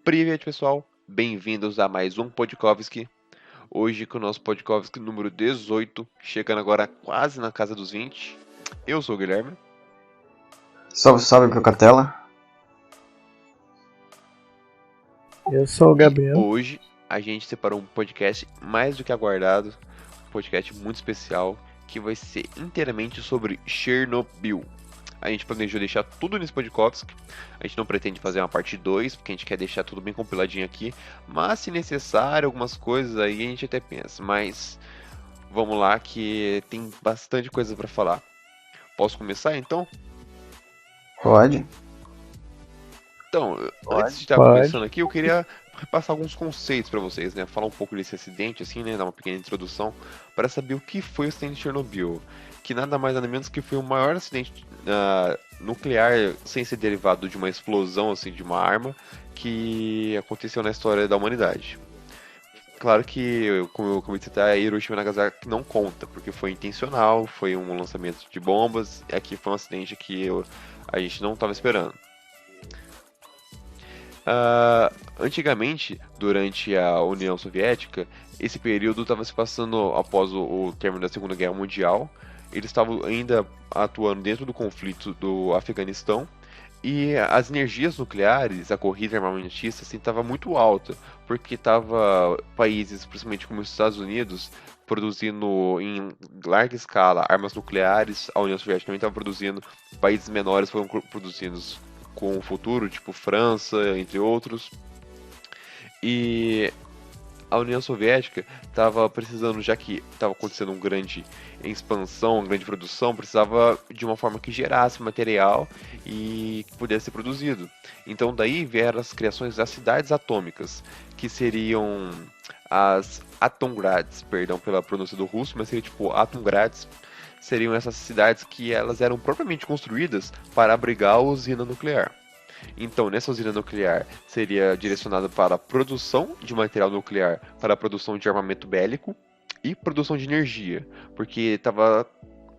Privet, pessoal, bem-vindos a mais um Podkovski. Hoje com o nosso Podkovski número 18, chegando agora quase na casa dos 20. Eu sou o Guilherme. Salve, salve, Crocatela. Eu sou o Gabriel. Hoje a gente separou um podcast mais do que aguardado, um podcast muito especial, que vai ser inteiramente sobre Chernobyl. A gente planejou deixar tudo nesse podcast. A gente não pretende fazer uma parte 2, porque a gente quer deixar tudo bem compiladinho aqui. Mas, se necessário, algumas coisas aí a gente até pensa. Mas vamos lá, que tem bastante coisa para falar. Posso começar então? Pode? Então, antes de estar Pode. começando aqui, eu queria repassar alguns conceitos para vocês, né? Falar um pouco desse acidente, assim, né? Dar uma pequena introdução para saber o que foi o acidente de Chernobyl. Que nada mais nada menos que foi o maior acidente nuclear sem ser derivado de uma explosão, assim, de uma arma que aconteceu na história da humanidade. Claro que, como eu comecei a citar, Hiroshima e Nagasaki não conta, porque foi intencional, foi um lançamento de bombas, e aqui foi um acidente que a gente não estava esperando. Antigamente, durante a União Soviética, esse período estava se passando após o término da Segunda Guerra Mundial. Eles estavam ainda atuando dentro do conflito do Afeganistão e as energias nucleares, a corrida armamentista, assim, estava muito alta, porque estava países, principalmente como os Estados Unidos, produzindo em larga escala armas nucleares. A União Soviética também estava produzindo, países menores foram produzindo com o futuro, tipo França, entre outros. E a União Soviética estava precisando, já que estava acontecendo uma grande expansão, uma grande produção, precisava de uma forma que gerasse material e que pudesse ser produzido. Então daí vieram as criações das cidades atômicas, que seriam as Atomgrads, perdão pela pronúncia do russo, mas seria tipo Atomgrads, seriam essas cidades que elas eram propriamente construídas para abrigar a usina nuclear. Então, nessa usina nuclear, seria direcionado para a produção de material nuclear, para a produção de armamento bélico e produção de energia, porque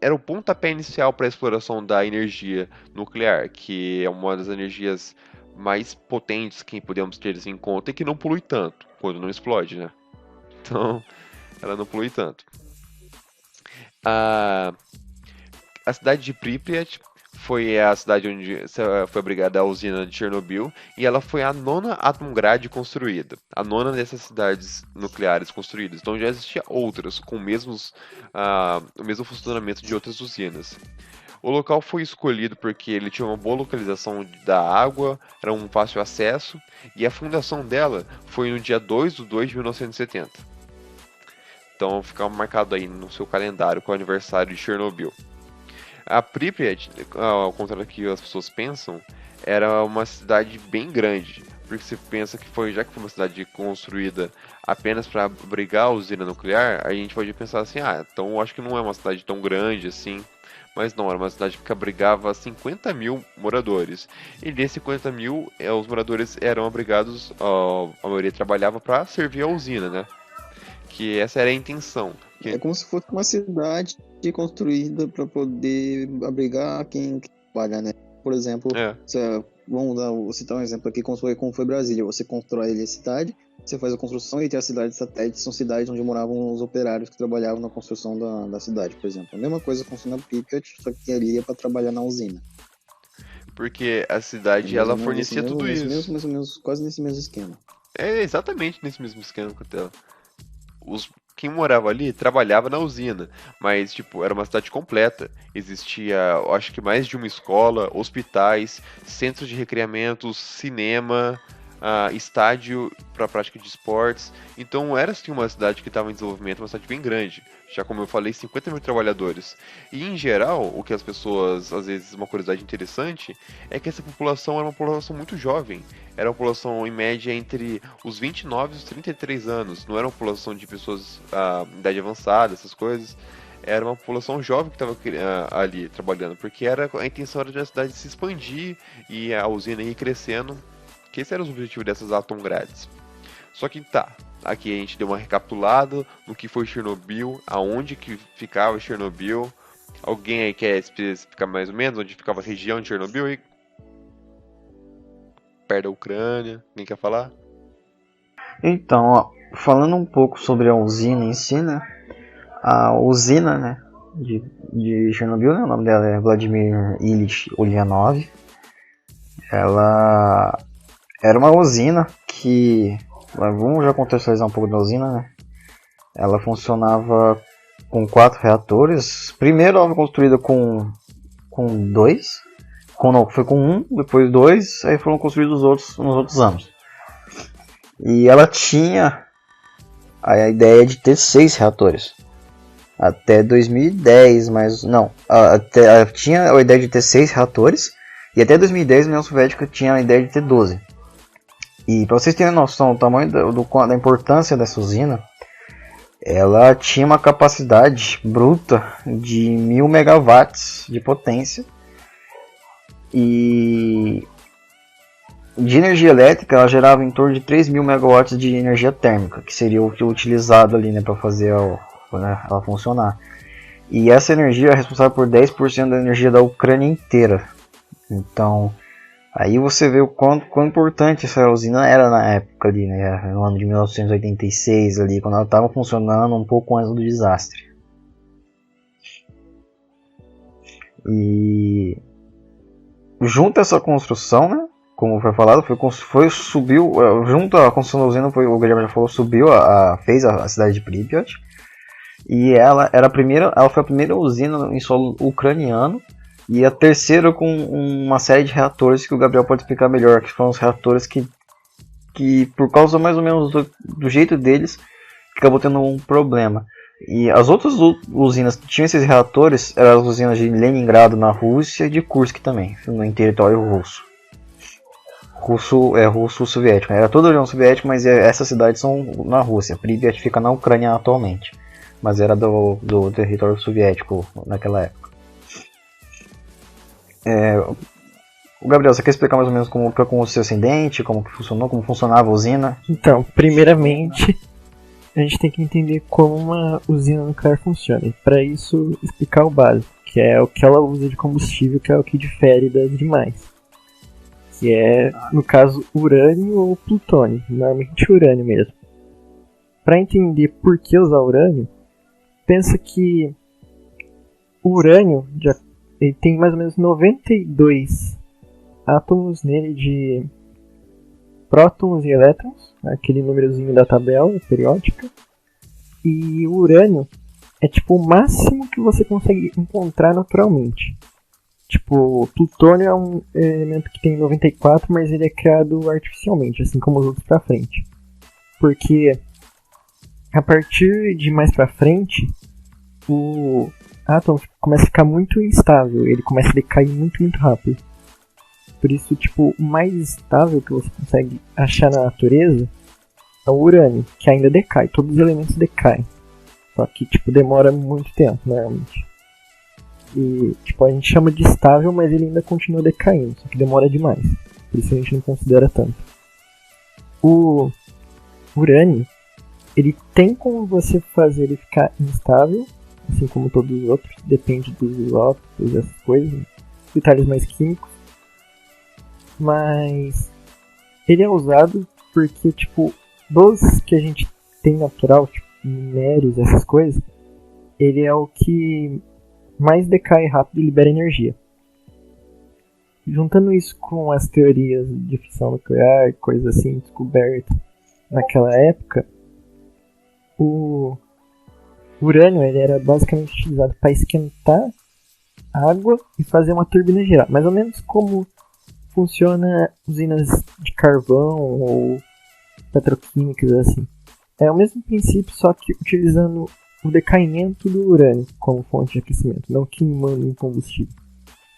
era o pontapé inicial para a exploração da energia nuclear, que é uma das energias mais potentes que podemos ter em conta e que não polui tanto quando não explode, né? Então, ela não polui tanto. A cidade de Pripyat foi a cidade onde foi abrigada a usina de Chernobyl, e ela foi a nona Atomgrad construída, a nona dessas cidades nucleares construídas. Então já existia outras com o mesmo funcionamento de outras usinas. O local foi escolhido porque ele tinha uma boa localização da água, era um fácil acesso, e a fundação dela foi no dia 2/2 de 1970. Então fica marcado aí no seu calendário com o aniversário de Chernobyl. A Pripyat, ao contrário do que as pessoas pensam, era uma cidade bem grande. Porque você pensa que já que foi uma cidade construída apenas para abrigar a usina nuclear, a gente pode pensar assim, então eu acho que não é uma cidade tão grande assim. Mas não, era uma cidade que abrigava 50 mil moradores. E desses 50 mil, os moradores eram abrigados, a maioria trabalhava para servir a usina, né? Que essa era a intenção. É como se fosse uma cidade construída para poder abrigar quem trabalha, né? Por exemplo, vou citar um exemplo aqui, como foi Brasília. Você constrói ali a cidade, você faz a construção e tem as cidades satélites, são cidades onde moravam os operários que trabalhavam na construção da cidade, por exemplo. A mesma coisa funciona na Pripyat, só que ali é para trabalhar na usina. Porque a cidade, ela fornecia tudo isso. Mais ou menos, quase nesse mesmo esquema. É exatamente nesse mesmo esquema, Cotela. Quem morava ali trabalhava na usina, mas tipo, era uma cidade completa. Existia, eu acho que mais de uma escola, hospitais, centros de recreamento, cinema, estádio para prática de esportes. Então era assim uma cidade que estava em desenvolvimento, uma cidade bem grande. Já como eu falei, 50 mil trabalhadores. E em geral, o que as pessoas, às vezes, uma curiosidade interessante, é que essa população era uma população muito jovem. Era uma população em média entre os 29 e os 33 anos. Não era uma população de pessoas em idade avançada, essas coisas. Era uma população jovem que estava ali trabalhando, porque a intenção era de a cidade se expandir e a usina ir crescendo, que esse era o objetivo dessas Atomgrads. Só que aqui a gente deu uma recapitulada no que foi Chernobyl, aonde que ficava Chernobyl. Alguém aí quer especificar mais ou menos onde ficava a região de Chernobyl? perto da Ucrânia. Quem quer falar? Então, ó, falando um pouco sobre a usina em si, né? A usina, né, de Chernobyl, né, o nome dela é Vladimir Ilyich Ulyanov. Ela era uma usina que... Vamos já contextualizar um pouco da usina, né? Ela funcionava com 4 reatores. Primeiro ela foi construída com 2. Não, foi com 1, depois 2, aí foram construídos os outros nos outros anos. E ela tinha a ideia de ter 6 reatores. Até 2010, mas não. Tinha a ideia de ter 6 reatores. E até 2010 a União Soviética tinha a ideia de ter 12. E para vocês terem noção do tamanho da importância dessa usina, ela tinha uma capacidade bruta de 1000 megawatts de potência. E de energia elétrica ela gerava em torno de 3.000 megawatts de energia térmica, que seria o que é utilizado ali, né, para fazer ela funcionar. E essa energia é responsável por 10% da energia da Ucrânia inteira. Então, aí você vê o quão importante essa usina era na época ali, né, no ano de 1986 ali, quando ela estava funcionando um pouco antes do desastre. E junto a essa construção, né, como foi falado, subiu junto à construção da usina, o Guilherme já falou, fez a cidade de Pripyat. E ela foi a primeira usina em solo ucraniano e a terceira com uma série de reatores que o Gabriel pode explicar melhor, que foram os reatores que por causa mais ou menos do jeito deles, acabou tendo um problema. E as outras usinas que tinham esses reatores eram as usinas de Leningrado na Rússia e de Kursk também, no território russo. Russo-soviético. Era toda a União Soviética, mas essas cidades são na Rússia. Pripyat fica na Ucrânia atualmente, mas era do território soviético naquela época. O Gabriel, você quer explicar mais ou menos como que aconteceu o acidente, como que funcionou, como funcionava a usina? Então, primeiramente, a gente tem que entender como uma usina nuclear funciona. E para isso, explicar o básico, que é o que ela usa de combustível, que é o que difere das demais. Que é, no caso, urânio ou plutônio, normalmente urânio mesmo. Para entender por que usar urânio, pensa que o urânio ele tem mais ou menos 92 átomos nele de prótons e elétrons, aquele númerozinho da tabela periódica. E o urânio é tipo o máximo que você consegue encontrar naturalmente. Tipo, plutônio é um elemento que tem 94, mas ele é criado artificialmente, assim como os outros pra frente. Porque a partir de mais pra frente, o átomo começa a ficar muito instável, ele começa a decair muito, muito rápido. Por isso, tipo, o mais estável que você consegue achar na natureza é o urânio, que ainda decai, todos os elementos decaem. Só que, tipo, demora muito tempo, normalmente. E, tipo, a gente chama de estável, mas ele ainda continua decaindo, só que demora demais. Por isso a gente não considera tanto. O urânio, ele tem como você fazer ele ficar instável, assim como todos os outros, depende dos isótopos, essas coisas, detalhes mais químicos. Mas ele é usado porque, tipo, dos que a gente tem natural, tipo, minérios, essas coisas, ele é o que mais decai rápido e libera energia. Juntando isso com as teorias de fissão nuclear, coisas assim, descobertas naquela época, o urânio ele era basicamente utilizado para esquentar água e fazer uma turbina girar. Mais ou menos como funciona usinas de carvão ou petroquímicas assim. É o mesmo princípio, só que utilizando o decaimento do urânio como fonte de aquecimento, não queimando em combustível.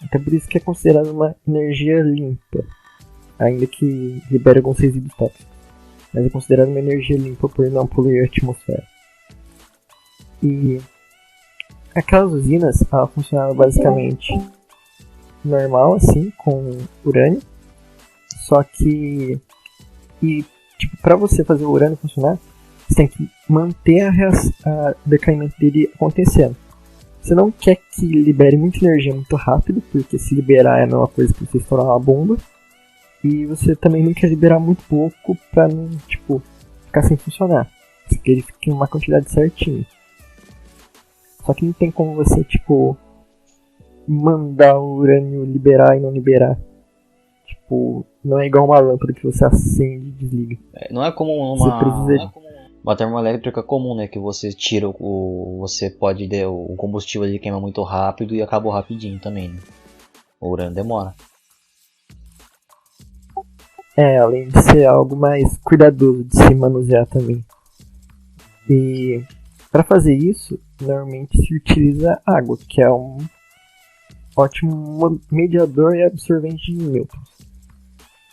Até por isso que é considerado uma energia limpa, ainda que libere alguns resíduos tóxicos. Mas é considerado uma energia limpa por não poluir a atmosfera. E aquelas usinas, ela funcionava basicamente normal, assim, com urânio. Só que, tipo, para você fazer o urânio funcionar, você tem que manter o decaimento dele acontecendo. Você não quer que libere muita energia muito rápido, porque se liberar é a mesma coisa que você estourar uma bomba. E você também não quer liberar muito pouco pra não, tipo, ficar sem funcionar. Você quer que ele fique em uma quantidade certinha. Só que não tem como você, tipo, mandar o urânio liberar e não liberar. Tipo, não é igual uma lâmpada que você acende e desliga. Não é como uma termoelétrica comum, né? Que você tira você pode o combustível ele queima muito rápido e acabou rapidinho também, né? O urânio demora. Além de ser algo mais cuidadoso de se manusear também. E para fazer isso, normalmente se utiliza água, que é um ótimo mediador e absorvente de nêutrons.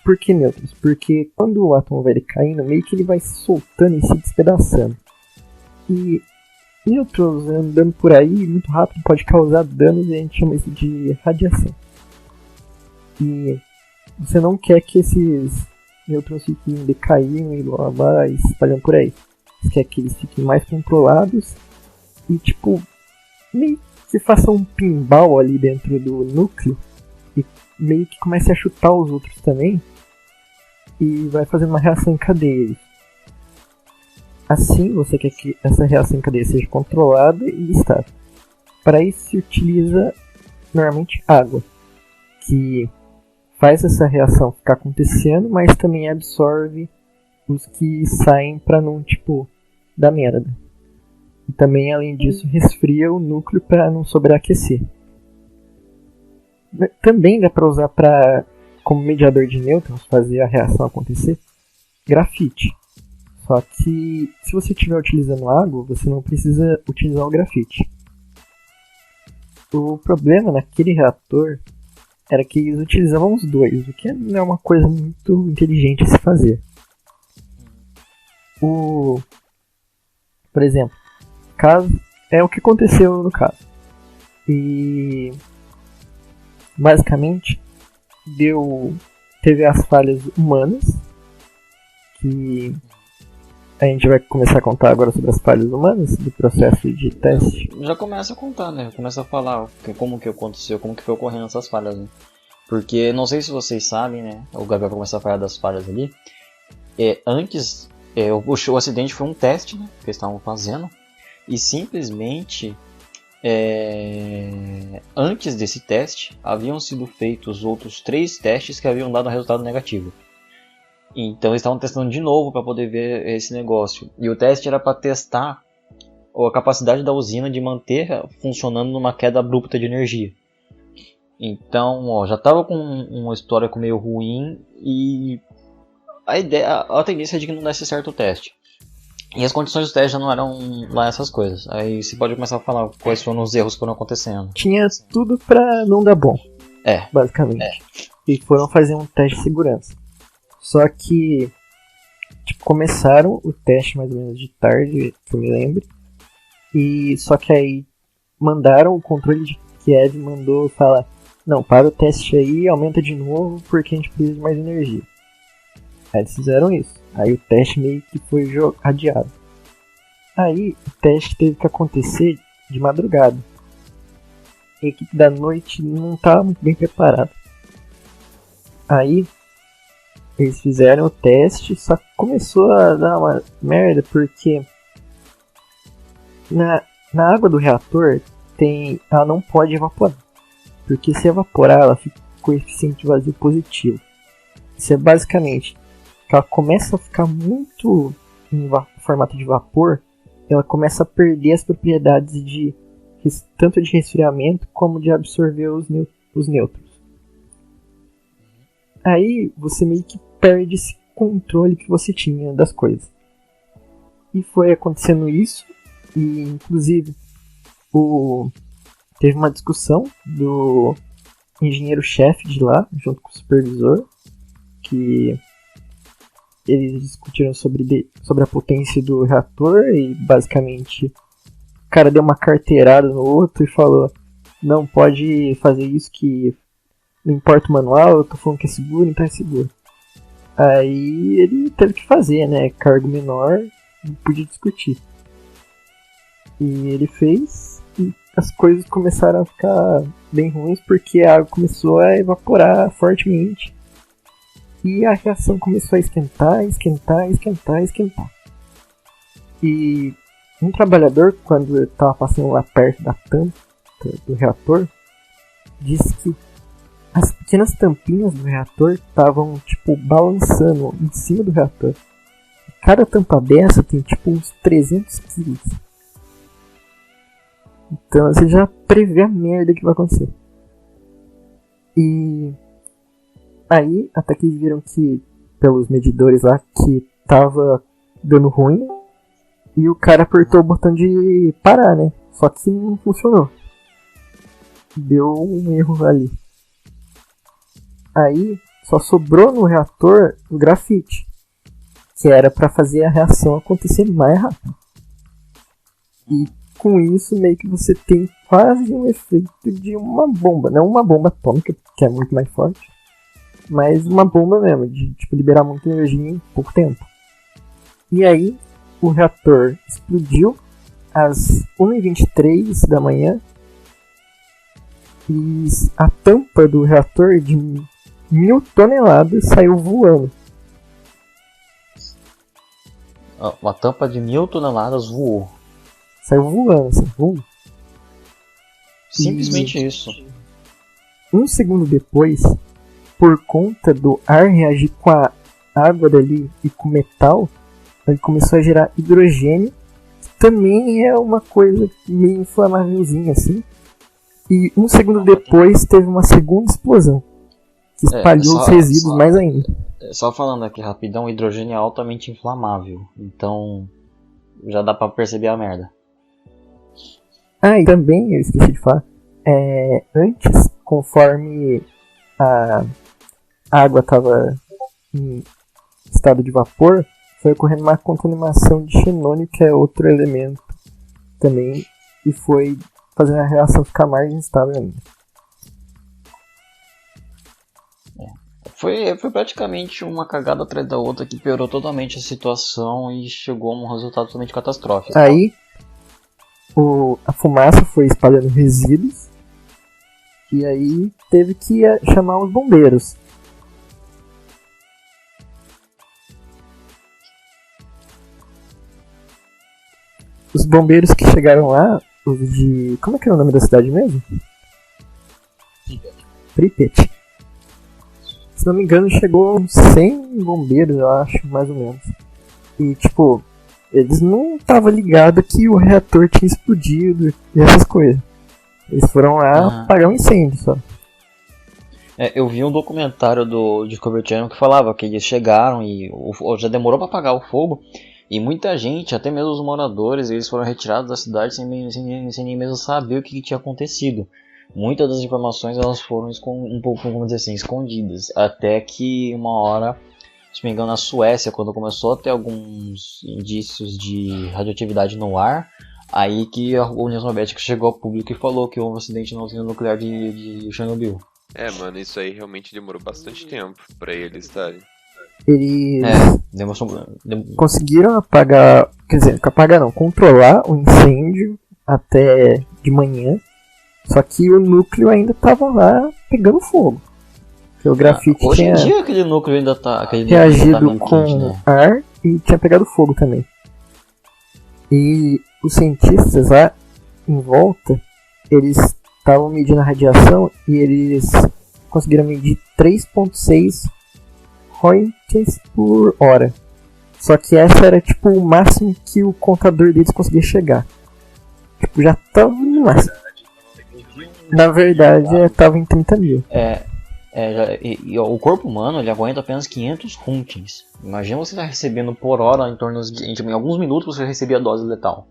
Por que nêutrons? Porque quando o átomo vai decaindo, meio que ele vai se soltando e se despedaçando. E nêutrons andando por aí muito rápido pode causar danos e a gente chama isso de radiação. E você não quer que esses nêutrons fiquem decaindo e lá e se espalhando por aí. Você quer que eles fiquem mais controlados e tipo, meio que façam um pinball ali dentro do núcleo e meio que comece a chutar os outros também e vai fazendo uma reação em cadeia. Assim você quer que essa reação em cadeia seja controlada e estável. Para isso se utiliza normalmente água, que faz essa reação ficar acontecendo, mas também absorve os que saem para não, tipo, dar merda. E também, além disso, resfria o núcleo para não sobreaquecer. Também dá para usar como mediador de nêutrons, fazer a reação acontecer, grafite. Só que se você estiver utilizando água, você não precisa utilizar o grafite. O problema naquele reator era que eles utilizavam os dois, o que não é uma coisa muito inteligente a se fazer. Por exemplo, caso é o que aconteceu no caso. E basicamente teve as falhas humanas, que a gente vai começar a contar agora sobre as falhas humanas do processo de teste. Já começa a contar, né? Começa a falar como que aconteceu, como que foi ocorrendo essas falhas, né? Porque, não sei se vocês sabem, né? O Gabriel vai começar a falar das falhas ali. Antes, o acidente foi um teste, né? Que eles estavam fazendo. E simplesmente, antes desse teste, haviam sido feitos outros 3 testes que haviam dado resultado negativo. Então eles estavam testando de novo para poder ver esse negócio. E o teste era para testar a capacidade da usina de manter funcionando numa queda abrupta de energia. Então, já estava com uma história meio ruim e a tendência é de que não desse certo o teste. E as condições do teste já não eram lá essas coisas. Aí você pode começar a falar quais foram os erros que foram acontecendo. Tinha tudo pra não dar bom. Basicamente. E foram fazer um teste de segurança. Só que começaram o teste mais ou menos de tarde, que eu me lembro. E só que aí mandaram, o controle de Kiev mandou falar: não, para o teste aí, aumenta de novo porque a gente precisa de mais energia. Aí eles fizeram isso. Aí o teste meio que foi adiado. Aí o teste teve que acontecer de madrugada. A equipe da noite não estava muito bem preparada. Aí eles fizeram o teste, só que começou a dar uma merda porque na água do reator ela não pode evaporar. Porque se evaporar, ela fica com coeficiente de vazio positivo. Isso é basicamente que ela começa a ficar muito em formato de vapor, ela começa a perder as propriedades tanto de resfriamento como de absorver os nêutrons. Aí você meio que perde esse controle que você tinha das coisas. E foi acontecendo isso, e inclusive teve uma discussão do engenheiro-chefe de lá, junto com o supervisor, que eles discutiram sobre a potência do reator e basicamente o cara deu uma carteirada no outro e falou: não pode fazer isso, que não importa o manual, eu tô falando que é seguro, então é seguro. Aí ele teve que fazer, né? Cargo menor, não podia discutir. E ele fez, e as coisas começaram a ficar bem ruins porque a água começou a evaporar fortemente. E a reação começou a esquentar. E um trabalhador, quando estava passando lá perto da tampa do reator, disse que as pequenas tampinhas do reator estavam tipo balançando em cima do reator. Cada tampa dessa tem tipo uns 300 quilos. Então você já prevê a merda que vai acontecer. E aí, até que eles viram que, pelos medidores lá, que tava dando ruim. E o cara apertou o botão de parar, né? Só que não funcionou. Deu um erro ali. Aí, só sobrou no reator o grafite. Que era pra fazer a reação acontecer mais rápido. E com isso, meio que você tem quase um efeito de uma bomba. Não uma bomba atômica, que é muito mais forte. Mas uma bomba mesmo, de tipo, liberar muita energia em pouco tempo. E aí, o reator explodiu às 1h23 da manhã. E a tampa do reator de 1000 toneladas saiu voando. Uma tampa de 1000 toneladas voou. Saiu voando, assim, voou. Simplesmente isso. Um segundo depois, por conta do ar reagir com a água dali e com o metal, ele começou a gerar hidrogênio, que também é uma coisa meio inflamávelzinha assim. E um segundo depois teve uma segunda explosão, que espalhou os resíduos mais ainda. Só falando aqui rapidão, o hidrogênio é altamente inflamável, então já dá pra perceber a merda. Ah, e também, eu esqueci de falar, antes, conforme a água estava em estado de vapor, foi ocorrendo uma contaminação de xenônio, que é outro elemento também, e foi fazendo a reação ficar mais instável ainda. Foi praticamente uma cagada atrás da outra que piorou totalmente a situação e chegou a um resultado totalmente catastrófico. Aí, a fumaça foi espalhando resíduos, e aí teve que chamar os bombeiros. Os bombeiros que chegaram lá, os de... Como é que é o nome da cidade mesmo? Pripyat. Se não me engano, chegou uns 100 bombeiros, eu acho, mais ou menos. E, tipo, eles não estavam ligados que o reator tinha explodido e essas coisas. Eles foram lá apagar um incêndio só. Eu vi um documentário do Discovery Channel que falava que eles chegaram e já demorou para apagar o fogo. E muita gente, até mesmo os moradores, eles foram retirados da cidade sem nem mesmo saber o que tinha acontecido. Muitas das informações elas foram um pouco, como dizer assim, escondidas. Até que uma hora, se não me engano, na Suécia, quando começou a ter alguns indícios de radioatividade no ar, aí que a União Soviética chegou ao público e falou que houve um acidente na usina nuclear de Chernobyl. Mano, isso aí realmente demorou bastante tempo pra eles estarem. Eles conseguiram apagar, quer dizer, controlar o incêndio até de manhã, só que o núcleo ainda estava lá pegando fogo. Porque o grafite hoje tinha em dia aquele núcleo ainda tá reagido com ar e tinha pegado fogo também. E os cientistas lá em volta, eles estavam medindo a radiação e eles conseguiram medir 3,6 Röntgens por hora. Só que essa era tipo o máximo que o contador deles conseguia chegar. Tipo, já tava no máximo. Na verdade, tava em 30 mil. O corpo humano ele aguenta apenas 500 Röntgens. Imagina você estar recebendo por hora, em alguns minutos você recebia a dose letal.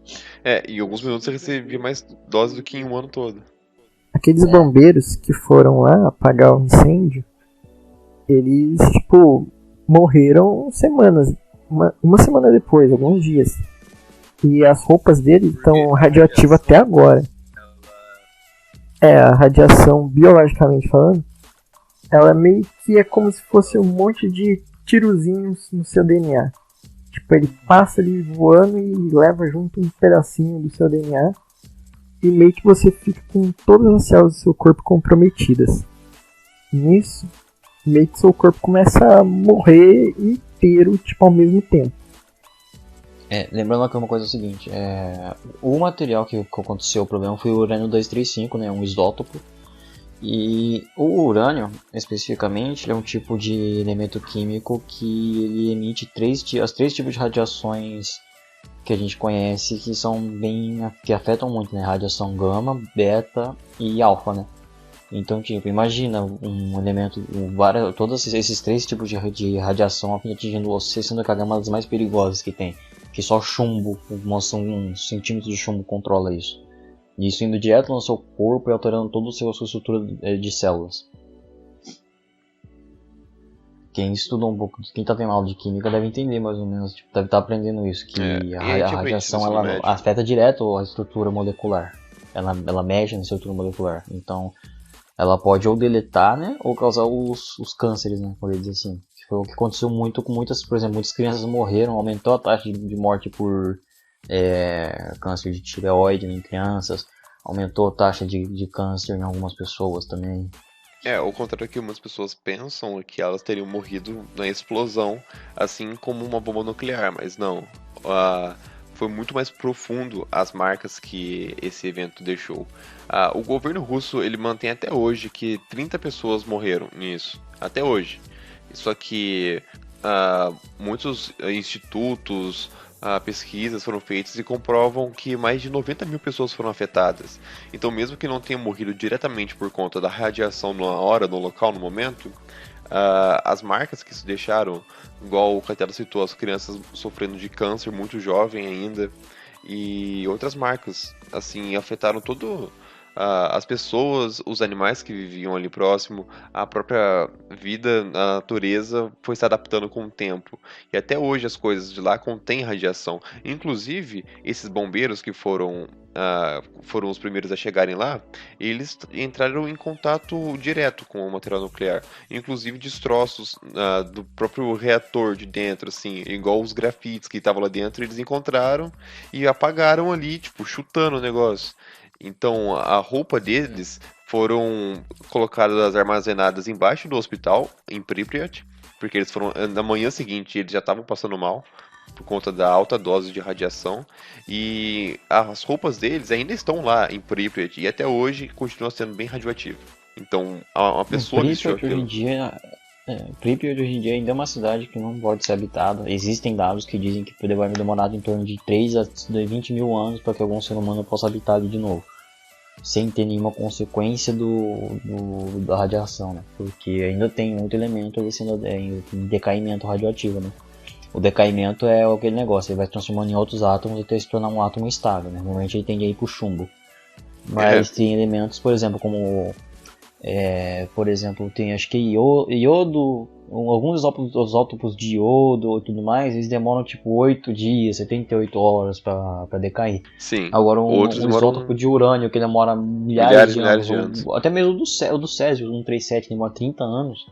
Em alguns minutos você recebia mais dose do que em um ano todo. Aqueles bombeiros que foram lá apagar o incêndio, eles, tipo, morreram semanas. Uma semana depois, alguns dias. E as roupas deles estão radioativas até agora. A radiação, biologicamente falando, ela meio que é como se fosse um monte de tirozinhos no seu DNA. Tipo, ele passa ali voando e leva junto um pedacinho do seu DNA. E meio que você fica com todas as células do seu corpo comprometidas. Nisso, meio que seu corpo começa a morrer inteiro, tipo, ao mesmo tempo. Lembrando aqui uma coisa é o seguinte, o material que aconteceu o problema foi o urânio 235, né, um isótopo. E o urânio, especificamente, ele é um tipo de elemento químico que ele emite os três tipos de radiações que a gente conhece que afetam muito, né? Radiação gama, beta e alfa, né? Então, tipo, imagina um elemento, todos esses três tipos de radiação atingindo você, sendo que a gama é uma das mais perigosas que tem, que só chumbo, uns centímetros de chumbo controla isso. Isso indo direto no seu corpo e alterando toda a sua estrutura de células. Quem estuda um pouco, quem tá tendo aula de química deve entender mais ou menos, tipo, deve estar aprendendo isso, que a radiação ela afeta direto a estrutura molecular. Ela mexe na estrutura molecular. Então, ela pode ou deletar, né, ou causar os cânceres, né, por dizer assim. Que foi o que aconteceu muito com por exemplo, muitas crianças morreram, aumentou a taxa de morte por câncer de tireoide em crianças, aumentou a taxa de câncer em algumas pessoas também. Ao contrário do que algumas pessoas pensam, que elas teriam morrido na explosão, assim como uma bomba nuclear, mas não. Foi muito mais profundo as marcas que esse evento deixou. O governo russo ele mantém até hoje que 30 pessoas morreram nisso, até hoje. Só que muitos institutos, pesquisas foram feitas e comprovam que mais de 90 mil pessoas foram afetadas. Então, mesmo que não tenham morrido diretamente por conta da radiação na hora, no local, no momento, as marcas que se deixaram, igual o Catela citou, as crianças sofrendo de câncer muito jovem ainda, e outras marcas, assim, afetaram todo as pessoas, os animais que viviam ali próximo, a própria vida, a natureza foi se adaptando com o tempo. E até hoje as coisas de lá contêm radiação. Inclusive, esses bombeiros que foram os primeiros a chegarem lá, eles entraram em contato direto com o material nuclear. Inclusive destroços do próprio reator de dentro, assim, igual os grafites que estavam lá dentro, eles encontraram e apagaram ali, tipo, chutando o negócio. Então, a roupa deles foram colocadas, armazenadas embaixo do hospital, em Pripyat, porque eles foram, na manhã seguinte, eles já estavam passando mal, por conta da alta dose de radiação, e as roupas deles ainda estão lá em Pripyat, e até hoje continua sendo bem radioativo. Então, uma pessoa vestiu aquilo. Pripyat hoje em dia ainda é uma cidade que não pode ser habitada. Existem dados que dizem que vai demorar em torno de 3 a 20 mil anos para que algum ser humano possa habitar ali de novo, sem ter nenhuma consequência da radiação, né? Porque ainda tem muito elemento ali sendo em decaimento radioativo, né? O decaimento é aquele negócio, ele vai transformando em outros átomos até se tornar um átomo estável, né? Normalmente ele tende a ir pro chumbo. Mas tem elementos, por exemplo, como tem acho que iodo, alguns isótopos de iodo e tudo mais, eles demoram tipo 8 dias, 78 horas para decair. Sim. Agora um isótopo de urânio que demora milhares de anos. Até mesmo o do Césio, 137, demora 30 anos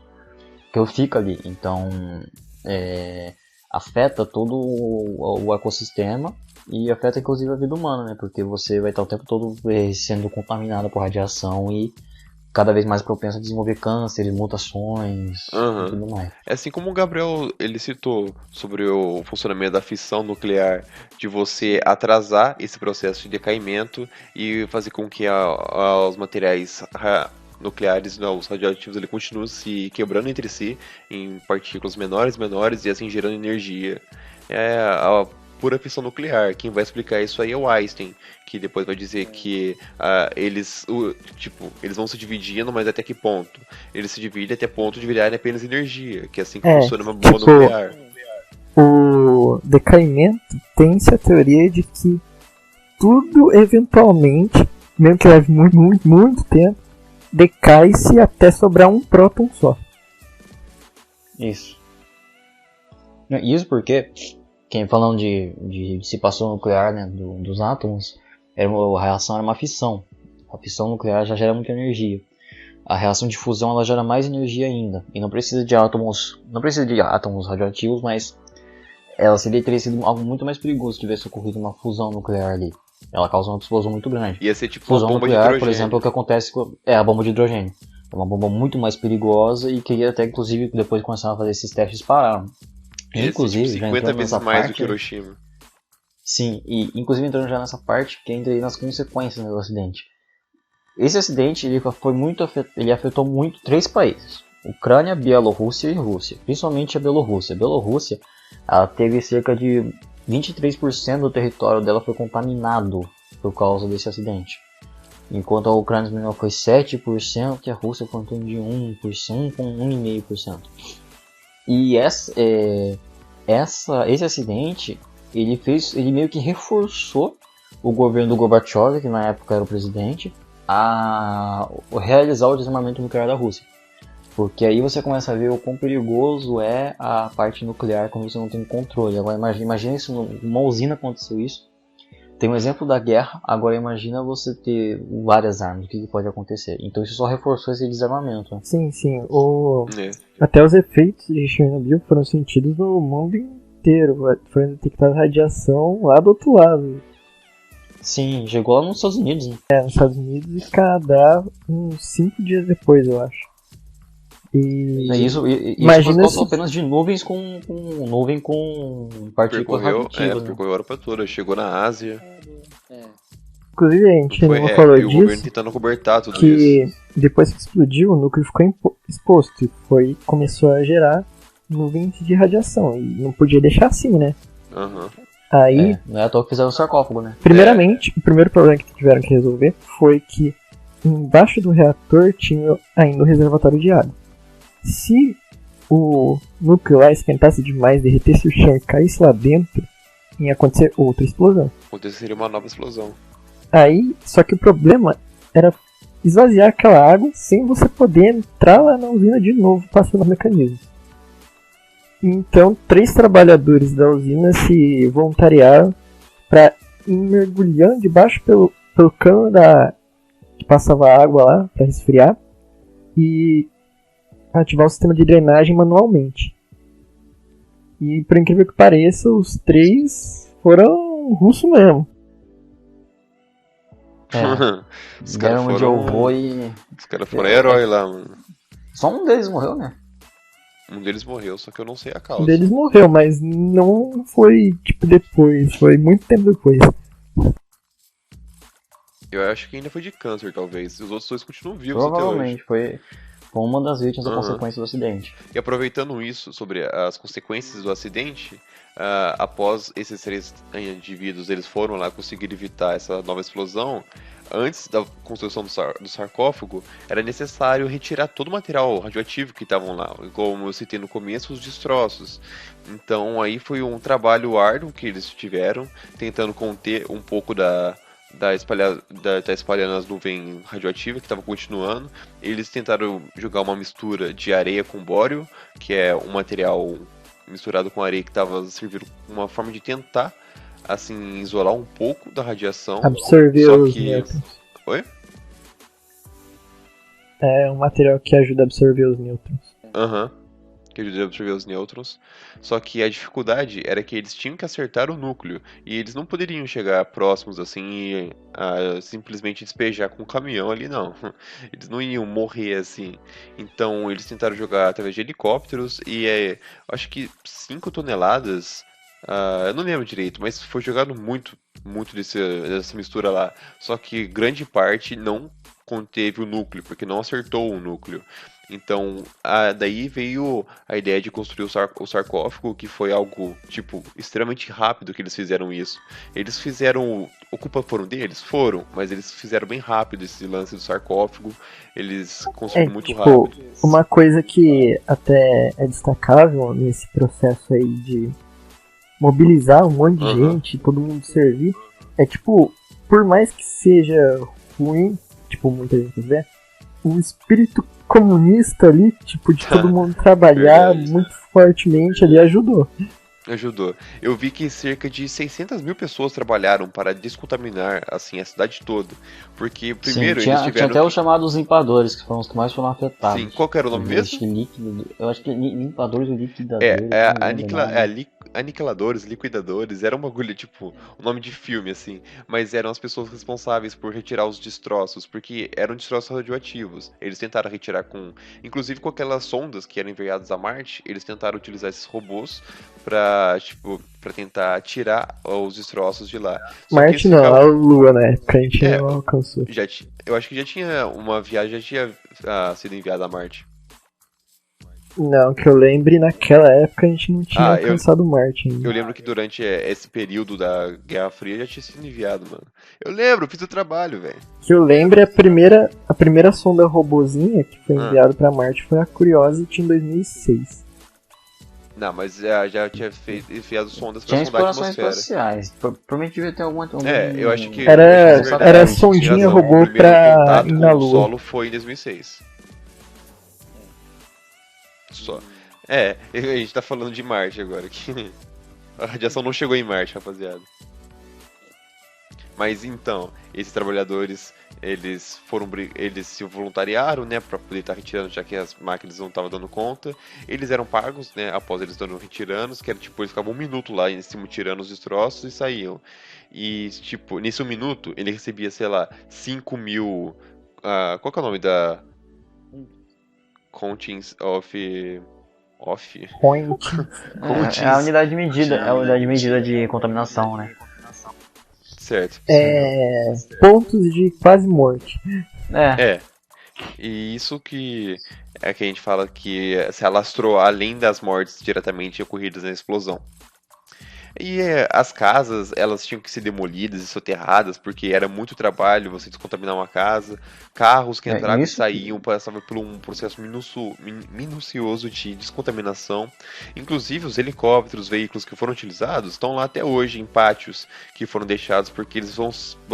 que eu fico ali. Então afeta todo o ecossistema e afeta inclusive a vida humana, né? Porque você vai estar o tempo todo sendo contaminado por radiação e cada vez mais propenso a desenvolver cânceres, mutações e tudo mais. É assim como o Gabriel ele citou sobre o funcionamento da fissão nuclear, de você atrasar esse processo de decaimento e fazer com que os materiais nucleares, os radioativos, ele continuem se quebrando entre si em partículas menores e assim gerando energia. É a pura fissão nuclear. Quem vai explicar isso aí é o Einstein, que depois vai dizer que eles vão se dividindo, mas até que ponto? Eles se dividem até ponto de virarem apenas energia, que é assim que funciona uma bomba nuclear. O decaimento tem-se a teoria de que tudo eventualmente, mesmo que leve muito, muito, muito tempo, decai-se até sobrar um próton só. Isso porque falando de dissipação nuclear, né, dos átomos, a reação era uma fissão. A fissão nuclear já gera muita energia. A reação de fusão ela gera mais energia ainda. E não precisa de átomos radioativos, mas ela teria sido algo muito mais perigoso se tivesse ocorrido uma fusão nuclear ali. Ela causa uma explosão muito grande. Ia ser tipo fusão uma bomba nuclear, de hidrogênio. Por exemplo, é o que acontece com a bomba de hidrogênio. É uma bomba muito mais perigosa e que até, inclusive, depois que começaram a fazer esses testes, pararam. Inclusive, tipo, já 50 entrando vezes nessa mais parte, do que Hiroshima. Sim, e inclusive entrando já nessa parte, que entra aí nas consequências do acidente. Esse acidente ele afetou muito 3 países: Ucrânia, Bielorrússia e Rússia. Principalmente a Bielorrússia. A Bielorrússia, ela teve cerca de 23% do território dela foi contaminado por causa desse acidente. Enquanto a Ucrânia foi 7% e a Rússia foi em torno de 1%, com 1,5%. E esse acidente, ele meio que reforçou o governo do Gorbachev, que na época era o presidente, a realizar o desarmamento nuclear da Rússia. Porque aí você começa a ver o quão perigoso é a parte nuclear quando você não tem controle. Agora imagina se numa usina aconteceu isso. Tem um exemplo da guerra, agora imagina você ter várias armas, o que pode acontecer. Então isso só reforçou esse desarmamento. Sim. Até os efeitos de Chernobyl foram sentidos no mundo inteiro. Foi detectada radiação lá do outro lado. Sim, chegou lá nos Estados Unidos, né? Nos Estados Unidos e Canadá uns 5 dias depois, eu acho. Isso imagina por causa apenas de nuvens com partículas radioativas. Percorreu a Europa toda, chegou na Ásia. Inclusive a gente não falou disso. O governo tentando cobertar tudo que isso. Depois que explodiu, o núcleo ficou exposto e começou a gerar nuvens de radiação. E não podia deixar assim, né? Uhum. Aí, não é à toa que fizeram o sarcófago, né? Primeiramente, o primeiro problema que tiveram que resolver foi que embaixo do reator tinha ainda o reservatório de água. Se o núcleo lá esquentasse demais, derretesse o chão e caísse lá dentro, ia acontecer outra explosão. Aconteceria uma nova explosão. Aí, só que o problema era esvaziar aquela água sem você poder entrar lá na usina de novo, passando o mecanismo. Então, 3 trabalhadores da usina se voluntariaram para ir mergulhando debaixo pelo cano que passava água lá para resfriar e ativar o sistema de drenagem manualmente. E por incrível que pareça, os 3 foram russos mesmo. Os caras foram herói lá, mano. Só um deles morreu, né? Um deles morreu, só que eu não sei a causa. Um deles morreu, mas não foi tipo depois, foi muito tempo depois. Eu acho que ainda foi de câncer, talvez. Os outros 2 continuam vivos até hoje. Provavelmente, foi uma das vítimas da consequência do acidente. E aproveitando isso, sobre as consequências do acidente, após esses 3 indivíduos, eles foram lá conseguir evitar essa nova explosão. Antes da construção do sarcófago, era necessário retirar todo o material radioativo que estavam lá, como eu citei no começo, os destroços. Então aí foi um trabalho árduo que eles tiveram, tentando conter um pouco tá espalhando as nuvens radioativas que estavam continuando. Eles tentaram jogar uma mistura de areia com bório, que é um material misturado com areia que estava servindo uma forma de tentar assim isolar um pouco da radiação. Absorver os nêutrons. Oi? É um material que ajuda a absorver os nêutrons. Que ajuda a absorver os nêutrons. Só que a dificuldade era que eles tinham que acertar o núcleo. E eles não poderiam chegar próximos assim e simplesmente despejar com um caminhão ali, não. Eles não iam morrer assim. Então eles tentaram jogar através de helicópteros e acho que 5 toneladas. Eu não lembro direito, mas foi jogado muito dessa mistura lá. Só que grande parte não conteve o núcleo, porque não acertou o núcleo. Então, daí veio a ideia de construir o sarcófago, que foi algo, tipo, extremamente rápido que eles fizeram isso. Eles fizeram... A culpa foram deles? Foram, mas eles fizeram bem rápido esse lance do sarcófago. Eles construíram muito rápido. Uma coisa que até é destacável nesse processo aí de mobilizar um monte de gente, todo mundo servir, é tipo, por mais que seja ruim, tipo, muita gente vê, o espírito comunista ali, tipo, de todo mundo trabalhar muito fortemente ali, ajudou. Eu vi que cerca de 600 mil pessoas trabalharam para descontaminar, assim, a cidade toda. Porque, primeiro, eles tiveram... Tinha até os chamados limpadores, que foram os que mais foram afetados. Sim, qual que era o nome mesmo? Eu acho que limpadores ou liquidadores. aniquiladores, liquidadores, era um bagulho, tipo, um nome de filme, assim, mas eram as pessoas responsáveis por retirar os destroços, porque eram destroços radioativos. Eles tentaram retirar inclusive com aquelas sondas que eram enviadas a Marte, eles tentaram utilizar esses robôs pra tentar tirar os destroços de lá. Marte não, a Lua, né? Que a gente não alcançou. Eu acho que já tinha uma viagem, já tinha sido enviada a Marte. Não, que eu lembre, naquela época a gente não tinha alcançado Marte ainda. Eu lembro que durante esse período da Guerra Fria já tinha sido enviado, mano. Eu lembro, fiz o trabalho, velho. Que eu lembro, a primeira sonda robozinha que foi enviada pra Marte foi a Curiosity em 2006. Não, mas já tinha enviado sondas pra sondar a atmosfera. Tinha explorações espaciais. Provavelmente devia ter alguma... eu acho que... Era sondinha robô pra ir na Lua. O solo foi em 2006. Só. A gente tá falando de Marte agora. Que a radiação não chegou em Marte, rapaziada. Mas então, esses trabalhadores, eles se voluntariaram, né, pra poder estar retirando, já que as máquinas não estavam dando conta. Eles eram pagos, né, após eles estando retirando, que era tipo, eles ficavam 1 minuto lá em cima tirando os destroços e saíam. E, tipo, nesse 1 minuto, ele recebia, sei lá, 5 mil... qual que é o nome da... Countings of... É a unidade de medida, é a unidade de medida de contaminação, né? Certo. Pontos de quase morte. E isso que a gente fala que se alastrou além das mortes diretamente ocorridas na explosão. E as casas, elas tinham que ser demolidas e soterradas, porque era muito trabalho você descontaminar uma casa. Carros que entravam e saíam passavam por um processo minucioso de descontaminação. Inclusive, os helicópteros, veículos que foram utilizados, estão lá até hoje em pátios que foram deixados, porque eles vão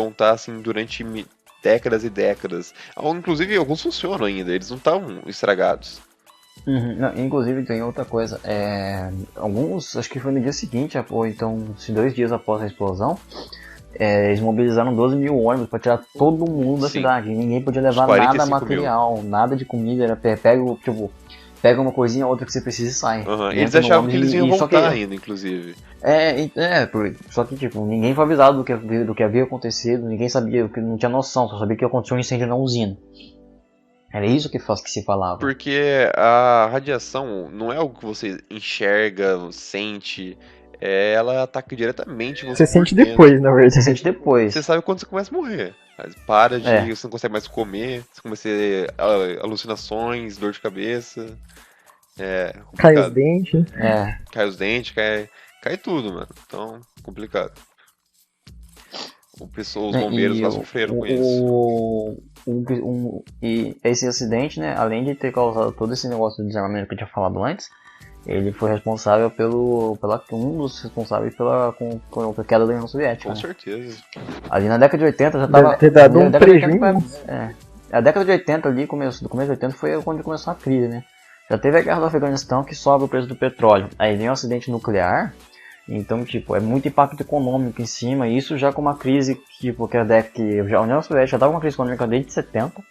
estar assim durante décadas e décadas. Inclusive, alguns funcionam ainda, eles não estão estragados. Não, inclusive tem outra coisa, alguns, acho que foi no dia seguinte, ou então 2 dias após a explosão, eles mobilizaram 12 mil ônibus para tirar todo mundo da cidade, ninguém podia levar nada material, nada de comida, era pega uma coisinha ou outra que você precisa e sai. Eles achavam que eles iam voltar ainda, inclusive. Só que tipo, ninguém foi avisado do que havia acontecido, ninguém sabia, não tinha noção, só sabia que aconteceu um incêndio na usina. Era isso que se falava. Porque a radiação não é algo que você enxerga, sente, ela ataca diretamente você. Você sente depois, na verdade. Você sente depois. Você sabe quando você começa a morrer. Mas você não consegue mais comer, você começa a ter alucinações, dor de cabeça. Cai os dentes. Cai os dentes, cai tudo, mano. Então, complicado. Os bombeiros lá sofreram com isso. E esse acidente, né, além de ter causado todo esse negócio de desarmamento que eu tinha falado antes, ele foi responsável um dos responsáveis pela queda da União Soviética. Com né? certeza. Ali na década de 80 já tava... Deve ter dado um prejuízo. A década de 80 ali, do começo de 80 foi quando começou a crise, né? Já teve a guerra do Afeganistão que sobe o preço do petróleo. Aí vem um acidente nuclear. Então, tipo, é muito impacto econômico em cima, e isso já com uma crise, tipo, que a União Soviética já estava com uma crise econômica desde 70,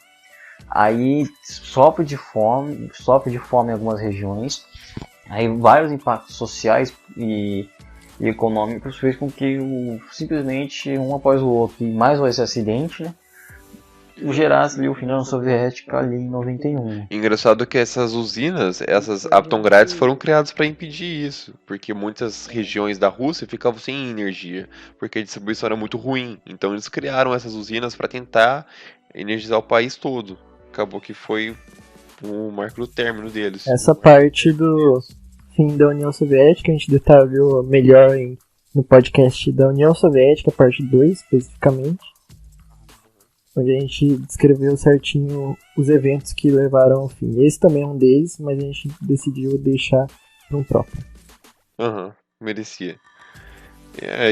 aí sofre de fome em algumas regiões, aí vários impactos sociais e econômicos fez com que simplesmente um após o outro, e mais esse acidente, né, gerasse ali o fim da União Soviética ali em 91. Engraçado que essas usinas, essas Avtongrad's foram criadas para impedir isso, porque muitas regiões da Rússia ficavam sem energia, porque a distribuição era muito ruim. Então eles criaram essas usinas para tentar energizar o país todo. Acabou que foi o marco do término deles. Essa parte do fim da União Soviética a gente detalhou melhor no podcast da União Soviética, parte 2 especificamente, onde a gente descreveu certinho os eventos que levaram ao fim. Esse também é um deles, mas a gente decidiu deixar para um próprio. Merecia.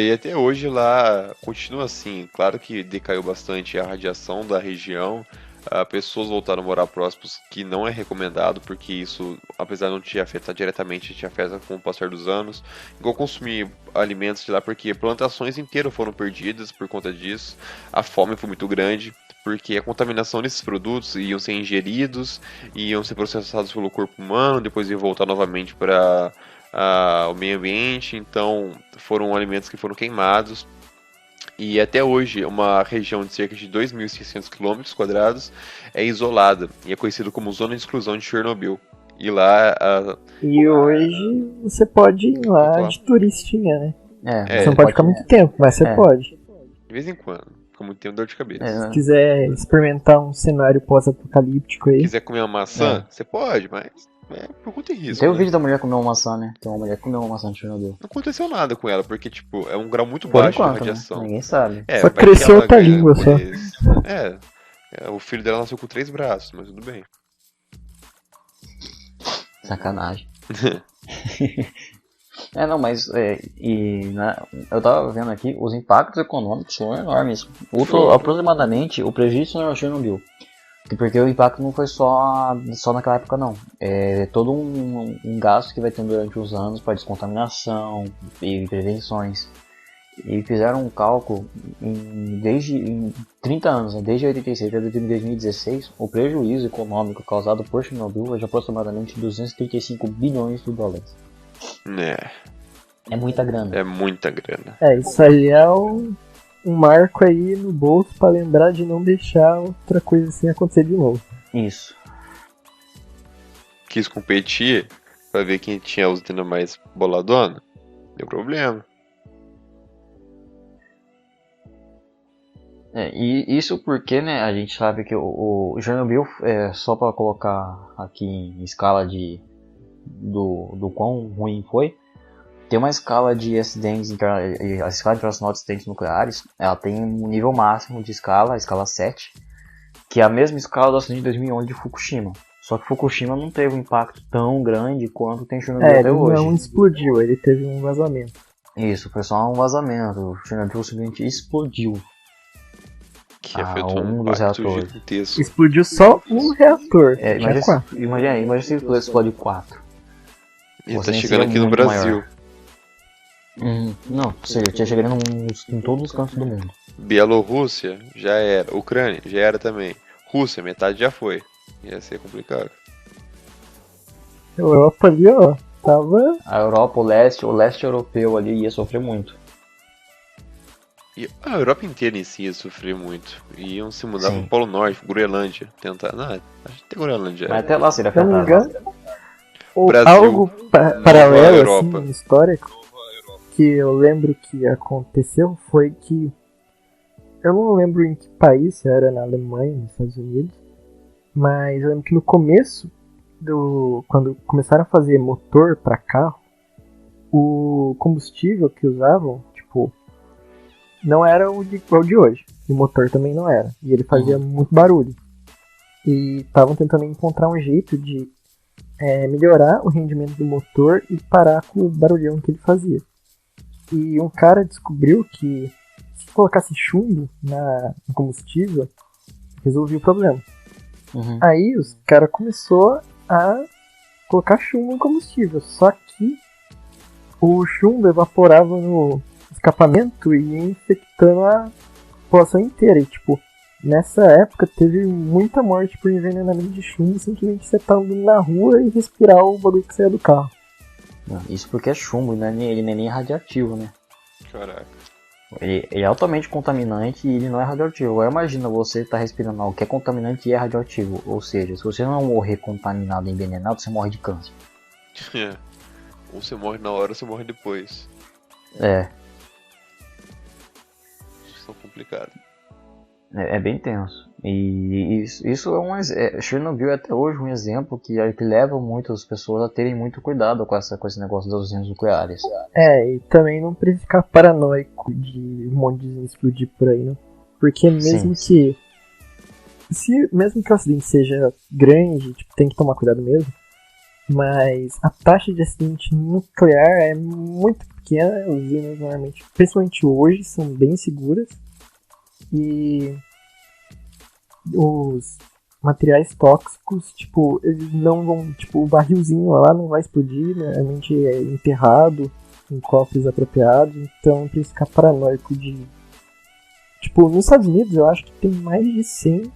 E até hoje lá continua assim. Claro que decaiu bastante a radiação da região. Pessoas voltaram a morar próximos, que não é recomendado, porque isso, apesar de não te afetar diretamente, te afeta com o passar dos anos. Igual consumir alimentos de lá, porque plantações inteiras foram perdidas por conta disso. A fome foi muito grande, porque a contaminação desses produtos iam ser ingeridos, iam ser processados pelo corpo humano, depois iam voltar novamente para o meio ambiente, então foram alimentos que foram queimados. E até hoje, uma região de cerca de 2.600 km² é isolada e é conhecida como Zona de Exclusão de Chernobyl. E lá... E hoje você pode ir lá de turistinha, né? Você não pode ficar muito tempo, mas você pode. De vez em quando. Fica muito tempo, dor de cabeça. Se quiser experimentar um cenário pós-apocalíptico aí... Se quiser comer uma maçã, você pode, mas... por conta de risco. Tem o vídeo da mulher comer uma maçã, né? Tem uma mulher que comeu uma maçã de Chernobyl. Não aconteceu nada com ela, porque, tipo, é um grau muito baixo de radiação. Né? Ninguém sabe. Só cresceu outra língua, só. O filho dela nasceu com 3 braços, mas tudo bem. Sacanagem. Não, mas eu tava vendo aqui, os impactos econômicos são enormes. Aproximadamente, o prejuízo não é o Chernobyl. Porque o impacto não foi só naquela época, não. É todo um gasto que vai ter durante os anos para descontaminação e prevenções. E fizeram um cálculo em 30 anos, né, desde 86 até 2016, o prejuízo econômico causado por Chernobyl é de aproximadamente 235 bilhões de dólares. É muita grana. É muita grana. Isso aí é um marco aí no bolso pra lembrar de não deixar outra coisa assim acontecer de novo. Isso. Quis competir pra ver quem tinha a usina mais boladona. Deu problema. E isso porque, né, a gente sabe que o Chernobyl, só pra colocar aqui em escala do quão ruim foi, tem uma escala de acidentes, a escala internacional de acidentes nucleares, ela tem um nível máximo de escala, a escala 7, que é a mesma escala do acidente de 2011 de Fukushima. Só que Fukushima não teve um impacto tão grande quanto tem Chernobyl até hoje. Ele não explodiu, ele teve um vazamento. Isso, foi só um vazamento, o Chernobyl simplesmente explodiu. Que afetou um dos reatores. Gigantesco. Explodiu só um reator. Imagina se explode 4. E tá chegando aqui no Brasil. Não, ou seja, tinha chegando em todos os cantos do mundo. Bielorrússia já era. Ucrânia já era também. Rússia, metade já foi. Ia ser complicado. A Europa ali, ó, tava... A Europa, o leste europeu ali ia sofrer muito. E a Europa inteira em si ia sofrer muito. Iam se mudar pro Polo Norte, Groenlândia. Tentar. Não, acho que tem Groenlândia. Mas até lá seria afetado. Se não me engano, Brasil, algo paralelo, assim, histórico, que eu lembro que aconteceu foi que... Eu não lembro em que país, se era na Alemanha, nos Estados Unidos, mas eu lembro que no começo, quando começaram a fazer motor para carro, o combustível que usavam, tipo, não era o de hoje. O motor também não era. E ele fazia muito barulho. E estavam tentando encontrar um jeito de melhorar o rendimento do motor e parar com o barulhão que ele fazia. E um cara descobriu que se colocasse chumbo no combustível, resolvia o problema. Aí os caras começou a colocar chumbo no combustível. Só que o chumbo evaporava no escapamento e ia infectando a população inteira. E, tipo, nessa época teve muita morte por envenenamento de chumbo, simplesmente você tá andando na rua e respirar o bagulho que saia do carro. Isso porque é chumbo, né? Ele não é nem radioativo, né? Caraca. Ele é altamente contaminante e ele não é radioativo. Agora imagina você tá respirando algo que é contaminante e é radioativo. Ou seja, se você não morrer contaminado e envenenado, você morre de câncer. Ou você morre na hora ou você morre depois. Isso é complicado. É bem tenso. E isso é Chernobyl é até hoje um exemplo que leva muitas pessoas a terem muito cuidado com esse negócio das usinas nucleares. E também não precisa ficar paranoico de um monte de explodir por aí, não. Porque mesmo mesmo que o acidente seja grande, tipo, tem que tomar cuidado mesmo. Mas a taxa de acidente nuclear é muito pequena. As usinas normalmente, principalmente hoje, são bem seguras. E os materiais tóxicos, tipo, eles não vão, tipo, o barrilzinho lá não vai explodir, normalmente é enterrado em cofres apropriados, então tem que ficar paranoico de... Tipo, nos Estados Unidos eu acho que tem mais de 100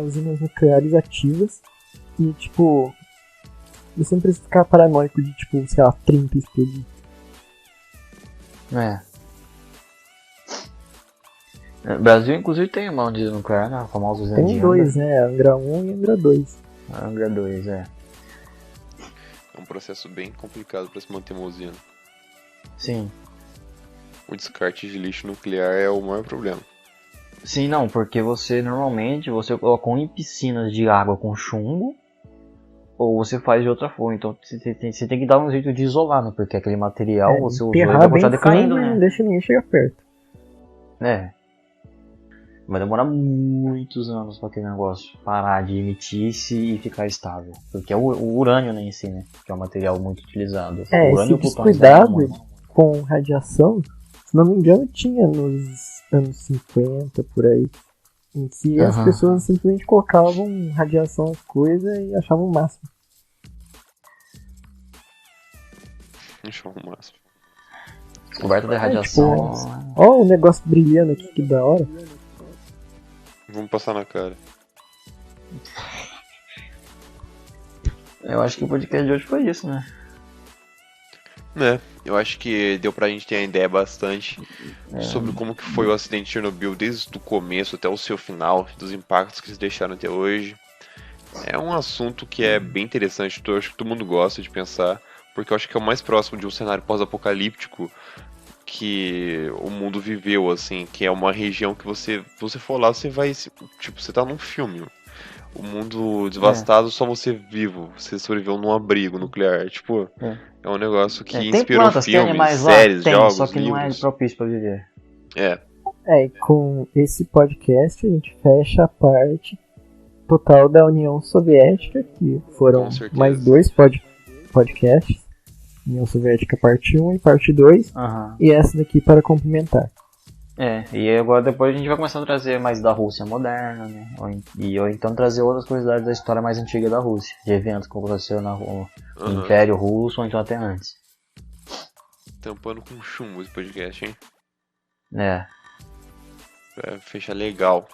usinas nucleares ativas e, tipo, Você não precisa ficar paranoico de, tipo, sei lá, 30 explodir. O Brasil, inclusive, tem uma usina nuclear, né? A famosa usina de Tem Angra. dois, né? Angra 1 e Angra 2. Angra 2, É um processo bem complicado para se manter uma usina. Sim. O descarte de lixo nuclear é o maior problema. Sim, não, porque normalmente você coloca em piscinas de água com chumbo, ou você faz de outra forma. Então você tem que dar um jeito de isolar, né? Porque aquele material você usou e vai bem continuar decaindo, fundo, né? Não deixa ninguém chegar perto. Vai demorar muitos anos para aquele negócio parar de emitir-se e ficar estável. Porque é o urânio em si, né? Que é um material muito utilizado. O urânio Esse descuidado com radiação, se não me engano, tinha nos anos 50, por aí. Em que as pessoas simplesmente colocavam radiação nas coisas e achavam o máximo. Achavam o máximo. Descoberta da radiação. Ó, o negócio brilhando aqui, que da hora. Vamos passar na cara. Eu acho que o podcast de hoje foi isso, né? Eu acho que deu pra gente ter uma ideia bastante sobre como que foi o acidente de Chernobyl desde o começo até o seu final, dos impactos que eles deixaram até hoje. É um assunto que é bem interessante, eu acho que todo mundo gosta de pensar, porque eu acho que é o mais próximo de um cenário pós-apocalíptico que o mundo viveu, assim, que é uma região que você for lá, você vai, tipo, você tá num filme. O mundo devastado, só você vivo, você sobreviveu num abrigo nuclear, tipo, é um negócio que inspirou plantas, filmes, séries, jogos, só que livros. não é propício pra viver. E com esse podcast a gente fecha a parte total da União Soviética, que foram mais 2 podcasts. União Soviética parte 1 e parte 2, e essa daqui para complementar. E agora depois a gente vai começar a trazer mais da Rússia moderna, né? Ou então trazer outras curiosidades da história mais antiga da Rússia, de eventos que aconteceram no Império Russo, ou então até antes. Tampando com chumbo esse podcast, hein? Pra fechar legal.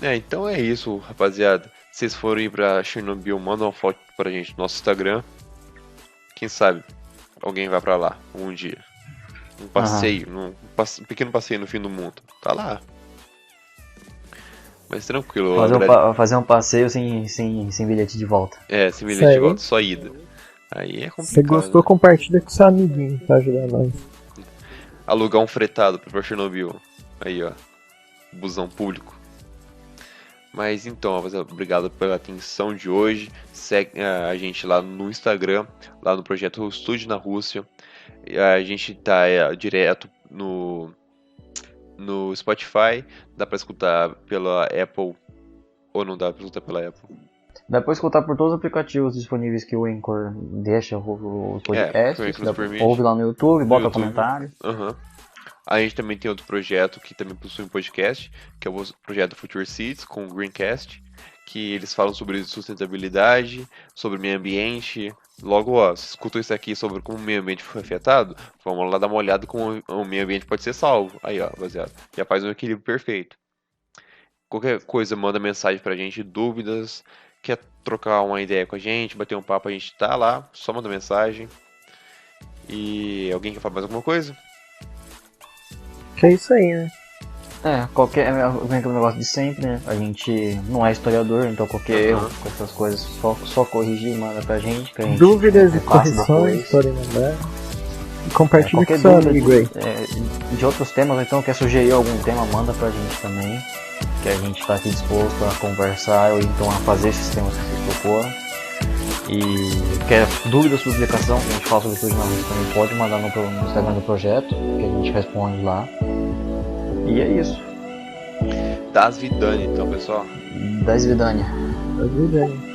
Então é isso, rapaziada. Se vocês forem ir pra Chernobyl, manda uma foto pra gente no nosso Instagram. Quem sabe alguém vai pra lá um dia. Um passeio, um pequeno passeio no fim do mundo. Tá lá. Mas tranquilo. Fazer um passeio sem bilhete de volta. Sem bilhete de volta, só ida. Aí é complicado. Se gostou, compartilha com seu amiguinho pra ajudar nós. Alugar um fretado pra Chernobyl. Aí, ó. Busão público. Mas então, rapaziada, obrigado pela atenção de hoje. Segue a gente lá no Instagram, lá no projeto Estúdio na Rússia. A gente tá direto no Spotify. Dá pra escutar pela Apple, ou não dá pra escutar pela Apple? Dá pra escutar por todos os aplicativos disponíveis que o Anchor deixa o podcast. Ouve lá no YouTube, bota comentário. A gente também tem outro projeto que também possui um podcast, que é o projeto Future Seeds, com o Greencast, que eles falam sobre sustentabilidade, sobre meio ambiente. Logo, você escutou isso aqui sobre como o meio ambiente foi afetado? Vamos lá dar uma olhada como o meio ambiente pode ser salvo. Aí, ó, rapaziada, já faz um equilíbrio perfeito. Qualquer coisa, manda mensagem pra gente, dúvidas, quer trocar uma ideia com a gente, bater um papo, a gente tá lá, só manda mensagem. E alguém quer falar mais alguma coisa? Que é isso aí, né? Vem aquele negócio de sempre, né? A gente não é historiador, então qualquer erro com essas coisas, só corrigir e manda pra gente. Que a gente dúvidas e correções, podem mandar. E compartilha com seu amigo aí. De outros temas, então, quer sugerir algum tema, manda pra gente também. Que a gente tá aqui disposto a conversar ou então a fazer esses temas que vocês procuram. E quer dúvidas sobre explicação, que a gente fala sobre tudo na Rússia também, pode mandar no Instagram do projeto, que a gente responde lá. E é isso. Das Vidani, então, pessoal. Das Vidani. Das Vidani.